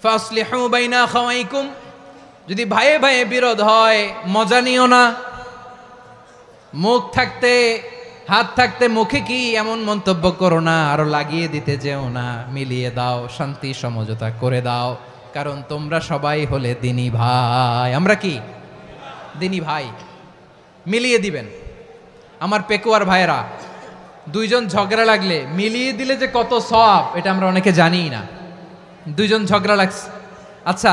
ফাসলিহু বাইনা আখাওয়াইকুম, যদি ভাইয়ে ভাইয়ে বিরোধ হয় মজা নিও না। মুখ থাকতে হাত থাকতে মুখে কি এমন মন্তব্য করো না, আরো লাগিয়ে দিতে যেও না। মিলিয়ে দাও, শান্তি সমঝোতা করে দাও, কারণ তোমরা সবাই হলে দিনী ভাই। আমরা কি দিনী ভাই? মিলিয়ে দিবেন। আমার পেকুয়ার ভাইরা, দুইজন ঝগড়া লাগলে মিলিয়ে দিলে যে কত সওয়াব এটা আমরা অনেকে জানি না। দুইজন ঝগড়া লাগছে, আচ্ছা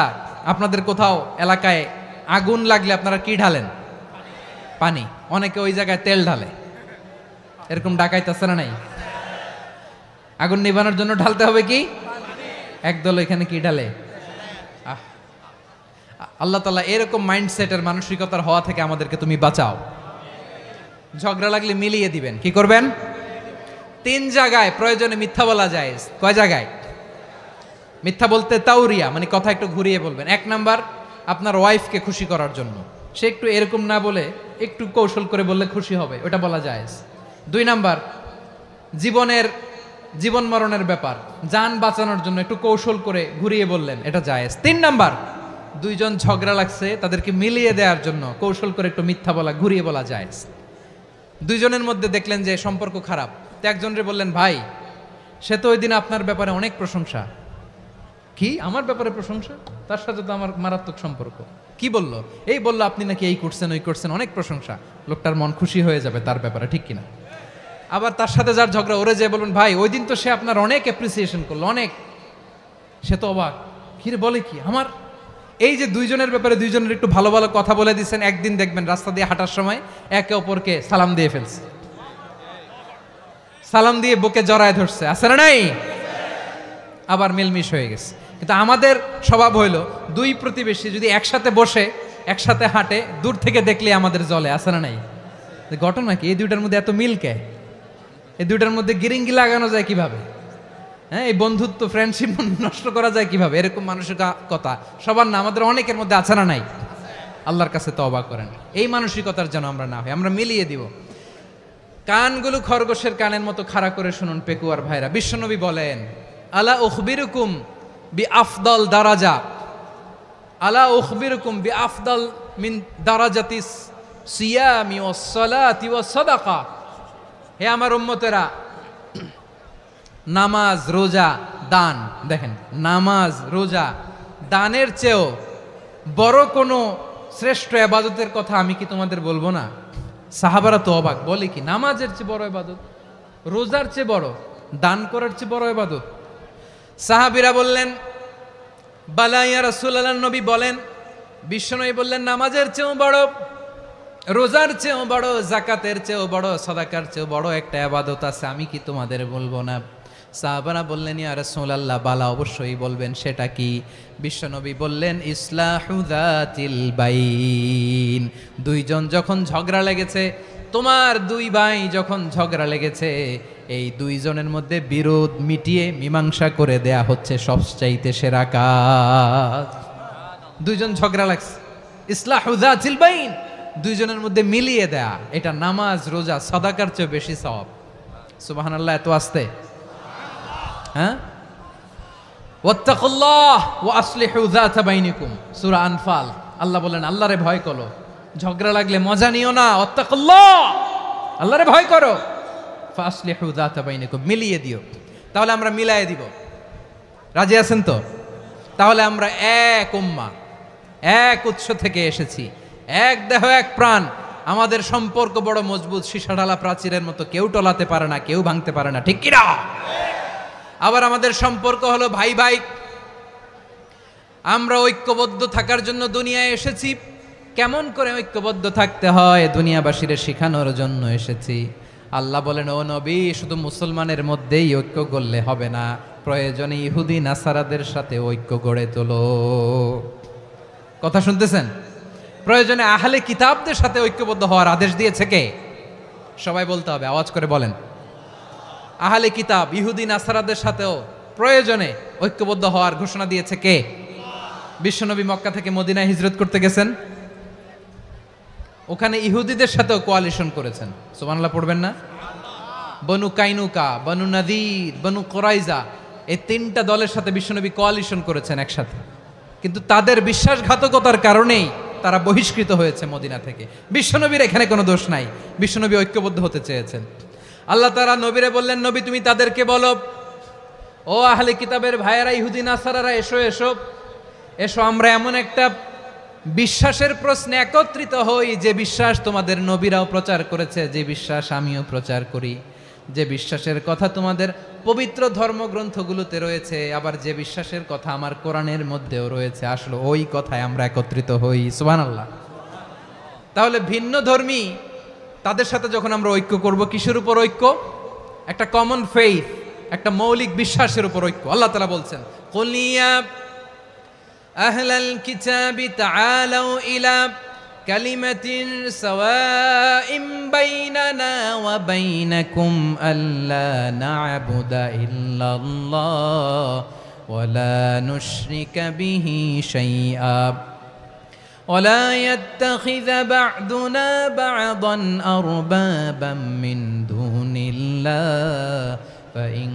আপনাদের কোথাও এলাকায় আগুন লাগলে আপনারা কি ঢালেন? পানি। অনেকে ওই জায়গায় তেল ঢালে, এরকম ডাকাইতেছে না নাই? আগুন নিভানোর জন্য ঢালতে হবে কি? একদল এখানে কি ঢালে? আল্লাহ তাআলা এরকম মাইন্ডসেটের মানসিকতার হওয়া থেকে আমাদেরকে তুমি বাঁচাও। ঝগড়া লাগলে মিলিয়ে দিবেন। কি করবেন? 3 জায়গায় প্রয়োজনে মিথ্যা বলা যায়। কয় জায়গায় মিথ্যা বলতে? তাওরিয়া, মানে কথা একটু ঘুরিয়ে বলবেন। 1 নাম্বার, আপনার ওয়াইফকে খুশি করার জন্য, সে একটু এরকম না বলে একটু কৌশল করে বললে খুশি হবে, ওটা বলা যায়। 2 নাম্বার, জীবন মরণের ব্যাপার, জান বাঁচানোর জন্য একটু কৌশল করে ঘুরিয়ে বললেন, এটা জায়েজ। 3 নাম্বার, দুইজন ঝগড়া লাগছে তাদেরকে মিলিয়ে দেওয়ার জন্য কৌশল করে একটু মিথ্যা বলা, ঘুরিয়ে বলা জায়েজ। দুইজনের মধ্যে দেখলেন যে সম্পর্ক খারাপ, তো একজনরে বললেন, ভাই সে তো ওই দিন আপনার ব্যাপারে অনেক প্রশংসা। কি আমার ব্যাপারে প্রশংসা? তার সাথে তো আমার মারাত্মক সম্পর্ক। কি বললো? এই বললো আপনি নাকি এই করছেন ওই করছেন, অনেক প্রশংসা। লোকটার মন খুশি হয়ে যাবে তার ব্যাপারে, ঠিক কিনা? আবার তার সাথে যার ঝগড়া, ওরে যে বলবেন, ভাই ওই দিন তো সে আপনার অনেক অ্যাপ্রিসিয়েশন করলো, অনেক। সে তো অবাক, কিরে বলে কি আমার? এই যে দুইজনের ব্যাপারে দুইজনের একটু ভালো ভালো কথা বলে দিচ্ছেন, একদিন দেখবেন রাস্তা দিয়ে হাঁটার সময় একে অপরকে সালাম দিয়ে ফেলছে, সালাম দিয়ে বুকে জড়ায় ধরছে, আছে না নাই? আবার মিলমিশ হয়ে গেছে। কিন্তু আমাদের স্বভাব হইল, দুই প্রতিবেশী যদি একসাথে বসে একসাথে হাঁটে, দূর থেকে দেখলে আমাদের জলে, আছে না নাই? ঘটনা কি? এই দুইটার মধ্যে এত মিল কে? এই দুইটার মধ্যে গিরিঙ্গি লাগানো যায় কিভাবে? হ্যাঁ, এই বন্ধুত্ব ফ্রেন্ডশিপ নষ্ট করা যায় কিভাবে? এরকম মানসিকতা সবার না, আমাদের অনেকের মধ্যে আছে না নাই? আল্লাহর কাছে তওবা করেন এই মানসিকতার যেন আমরা না হই, আমরা মিলিয়ে দিব। কানগুলো খরগোশের কানের মতো খাড়া করে শুনুন পেকুয়ার ভাইরা। বিশ্বনবী বলেন, আলা উখবিরুকুম বি আফদল দারাজা, আলা উখবিরুকুম বি আফদল মিন দারাজাতিস সিয়ামি ওয়াস সালাতি ওয়াস সাদাকা। হে আমার উম্মতেরা, নামাজ, রোজা, দান, দেখেন নামাজ, রোজা, দানের চেয়েও বড় কোনো শ্রেষ্ঠ ইবাদতের কথা আমি কি তোমাদের বলবো না? সাহাবারা তো অবাক, বলে কি নামাজের চেয়ে বড় ইবাদত, রোজার চেয়ে বড়, দান করার চেয়ে বড় ইবাদত? সাহাবীরা বললেন, বালা ইয়া রাসূলুল্লাহ, নবী বলেন। বিশ্বনবী বললেন, নামাজের চেয়েও বড়, রোজার চেয়েও বড়, যাকাতের চেয়েও বড়, সাদাকার চেয়েও বড় একটা ইবাদত আছে, আমি কি তোমাদের বলবো না? সাহাবারা বললেন, ইয়া রাসূলুল্লাহ, বালা, অবশ্যই বলবেন, সেটা কি? বিশ্বনবী বললেন, ইসলাহু যাতিল বাইন। দুইজন যখন ঝগড়া লেগেছে, তোমার দুই ভাই যখন ঝগড়া লেগেছে, এই দুইজনের মধ্যে বিরোধ মিটিয়ে মীমাংসা করে দেয়া হচ্ছে সবচাইতে সেরা কাজ। দুইজন ঝগড়া লাগছে, ইসলাহু যাতিল বাইন, দুইজনের মধ্যে মিলিয়ে দেয়া, এটা নামাজ, রোজা, সাদাকার চেয়ে বেশি সওয়াব। সুবহানাল্লাহ, এত আস্তে? হ্যাঁ, ওয়াত্তাকুল্লাহ ওয়া আসলিহু যাতা বাইনিকুম, সূরা আনফাল। আল্লাহ বলেন, আল্লাহরে ভয় করো, ঝগড়া লাগলে মজা নিও না, ওয়াত্তাকুল্লাহ, আল্লাহরে ভয় করো, ফাসলিহু যাতা বাইনিকুম, মিলিয়ে দিও। তাহলে আমরা মিলায়ে দিব, রাজি আছেন তো? তাহলে আমরা এক উম্মাহ, এক উৎস থেকে এসেছি, এক দেহ এক প্রাণ, আমাদের সম্পর্ক বড় মজবুত, সীসাঢালা প্রাচীরের মতো, কেউ টলাতে পারে না, কেউ ভাঙতে পারে না, ঠিক কিনা? আবার আমাদের সম্পর্ক হলো ভাই ভাই, আমরা ঐক্যবদ্ধ থাকার জন্য দুনিয়ায় এসেছি। কেমন করে ঐক্যবদ্ধ থাকতে হয় দুনিয়াবাসীরে শেখানোর জন্য এসেছি। আল্লাহ বলেন, ও নবী, শুধু মুসলমানের মধ্যেই ঐক্য গড়লে হবে না, প্রয়োজনে ইহুদি নাসারাদের সাথে ঐক্য গড়ে তোলো। কথা শুনতেছেন? প্রয়োজনে আহলে কিতাবদের সাথে ঐক্যবদ্ধ হওয়ার আদেশ দিয়েছে কে? সবাই বলতে হবে, আওয়াজ করে বলেন। আহলে কিতাব, ইহুদি নাসারাদের সাথেও প্রয়োজনে ঐক্যবদ্ধ হওয়ার ঘোষণা দিয়েছে কে? বিশ্বনবী মক্কা থেকে মদিনায় হিজরত করতে গেছেন, ওখানে ইহুদিদের সাথেও কোয়ালিশন করেছেন। সুবহানাল্লাহ পড়বেন না? বনু কাইনুকা, বনু নাদির, বনু কুরাইজা, এই তিনটা দলের সাথে বিশ্বনবী কোয়ালিশন করেছেন একসাথে, কিন্তু তাদের বিশ্বাসঘাতকতার কারণেই তারা বহিষ্কৃত হয়েছে মদিনা থেকে। বিশ্বনবীর এখানে কোনো দোষ নাই, বিশ্বনবী ঐক্যবদ্ধ হতে চেয়েছেন। আল্লাহ তাআলা নবীরে বললেন, নবী তুমি তাদেরকে বলো, ও আহলে কিতাবের ভাইয়েরা, ইহুদি নাসারারা, এসো এসো এসো, আমরা এমন একটা বিশ্বাসের প্রশ্নে একত্রিত হই যে বিশ্বাস তোমাদের নবীরাও প্রচার করেছে, যে বিশ্বাস আমিও প্রচার করি, যে বিশ্বাসের কথা তোমাদের পবিত্র ধর্মগ্রন্থগুলোতে রয়েছে, আবার যে বিশ্বাসের কথা আমার কোরআনের মধ্যেও রয়েছে, আসলে ওই কথায় আমরা একত্রিত হই। সুবহানাল্লাহ। তাহলে ভিন্ন ধর্মী তাদের সাথে যখন আমরা ঐক্য করব, কিসের উপর ঐক্য? একটা কমন ফেইথ, একটা মৌলিক বিশ্বাসের উপর ঐক্য। আল্লাহ তাআলা বলছেন, কুল ইয়া আহলাল কিতাবি তাআলাউ ইলা কালিমাতিন সাওয়াইন বাইনানা ওয়া বাইনাকুম আল্লা না'বুদা ইল্লাল্লাহ ওয়া লা নুশরিকা বিহি শাইআ ولا يتخذ بعضنا بعضا أربابا من دون الله فإن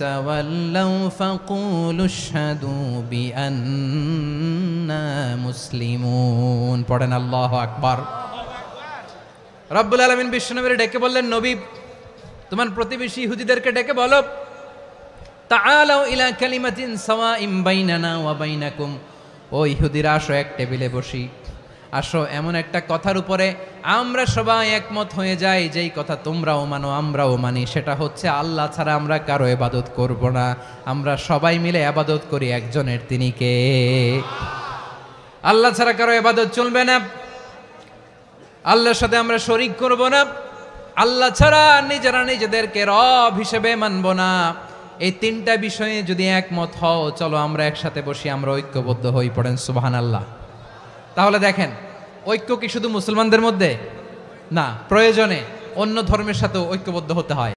تولوا فقولوا اشهدوا بأننا مسلمون। পড়েন আল্লাহু আকবার। রব্বুল আলামিন বিশ্বনবীর ডেকে বললেন, নবী তোমার প্রতিবেশী ইহুদিদেরকে ডেকে বলো, তাআলাউ ইলা কালিমাতিন সাওয়াইন বাইনানা ওয়া বাইনাকুম, ও ইহুদিরা আসো, এক টেবিলে বসি, আসো এমন একটা কথার উপরে আমরা সবাই একমত হয়ে যাই, যেই কথা তোমরাও মানো আমরাও মানি, সেটা হচ্ছে আল্লাহ ছাড়া আমরা কারো ইবাদত করব না, আমরা সবাই মিলে ইবাদত করি একজনের, তিনি কে? আল্লাহ ছাড়া কারো ইবাদত চলবে না, আল্লাহর সাথে আমরা শরীক করব না, আল্লাহ ছাড়া নিজেরা নিজেদেরকে রব হিসেবে মানব না। এই তিনটা বিষয়ে যদি একমত হও, চলো আমরা একসাথে বসি, আমরা ঐক্যবদ্ধ হই। পড়েন সুবহানাল্লাহ। তাহলে দেখেন, ঐক্য কি শুধু মুসলমানদের মধ্যে না, প্রয়োজনে অন্য ধর্মের সাথেও ঐক্যবদ্ধ হতে হয়।